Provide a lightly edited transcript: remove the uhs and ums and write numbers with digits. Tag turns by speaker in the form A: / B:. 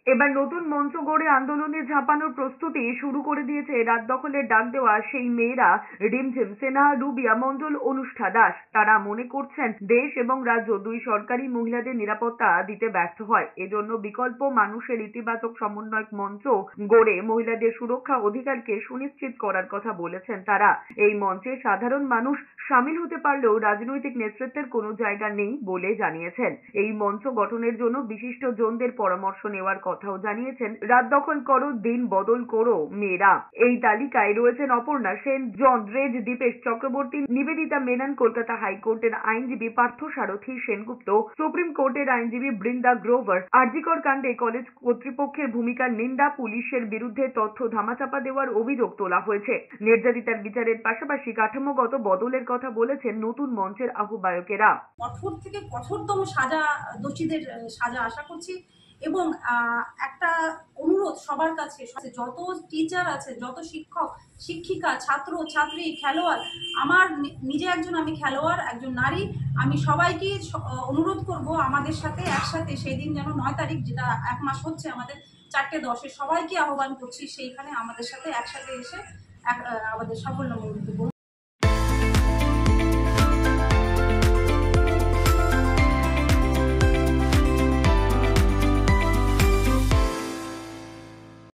A: এবার নতুন মঞ্চ গড়ে আন্দোলনে ঝাঁপানোর প্রস্তুতি শুরু করে দিয়েছে রাত দখলের ডাক দেওয়া সেই মেয়েরা রিমঝিম, সেনাহা, রুবিয়া মণ্ডল, অনুষ্ঠা দাস। তারা মনে করছেন দেশ এবং রাজ্য দুই সরকারি মহিলাদের নিরাপত্তা দিতে ব্যর্থ হয়। এজন্য বিকল্প মানুষের ইতিবাচক সমন্বয়ক মঞ্চ গড়ে মহিলাদের সুরক্ষা অধিকারকে সুনিশ্চিত করার কথা বলেছেন তারা। এই মঞ্চে সাধারণ মানুষ সামিল হতে পারলেও রাজনৈতিক নেতৃত্বের কোনো জায়গা নেই বলে জানিয়েছেন। এই মঞ্চ গঠনের জন্য বিশিষ্ট জনদের পরামর্শ নেওয়ার কথাও জানিয়েছেন। রাত দখল করো, দিন বদল করো মেয়েরা। এই তালিকায় রয়েছেন অপর্ণা সেন, জন দ্রেজ, দীপেশ চক্রবর্তী, নিবেদিতা মেনন, কলকাতা হাইকোর্টের আইনজীবী পার্থ সারথী সেনগুপ্ত, সুপ্রিম কোর্টের আইনজীবী বৃন্দা গ্রোভার, আরজিকর কাণ্ডে কলেজ কর্তৃপক্ষের ভূমিকার নিন্দা, পুলিশের বিরুদ্ধে তথ্য ধামাচাপা দেওয়ার অভিযোগ তোলা হয়েছে। নির্যাতিতার বিচারের পাশাপাশি কাঠামোগত বদলের কথা বলেছেন নতুন মঞ্চের আহ্বায়কেরা।
B: কঠোর থেকে কঠোরতম সাজা, দোষীদের সাজা আশা করছি। এবং একটা অনুরোধ সবার কাছে, যত টিচার আছে, যত শিক্ষক শিক্ষিকা, ছাত্র ছাত্রী, খেলোয়াড়, আমার নিজে আমি খেলোয়াড়, একজন নারী, আমি সবাইকে অনুরোধ করব আমাদের সাথে একসাথে সেই দিন যেন 9 তারিখ, যেটা 1 মাস হচ্ছে আমাদের 4:10 সবাইকে আহ্বান করছি সেইখানে আমাদের সাথে একসাথে এসে আমাদের সাফল্যমণ্ডিত করুন।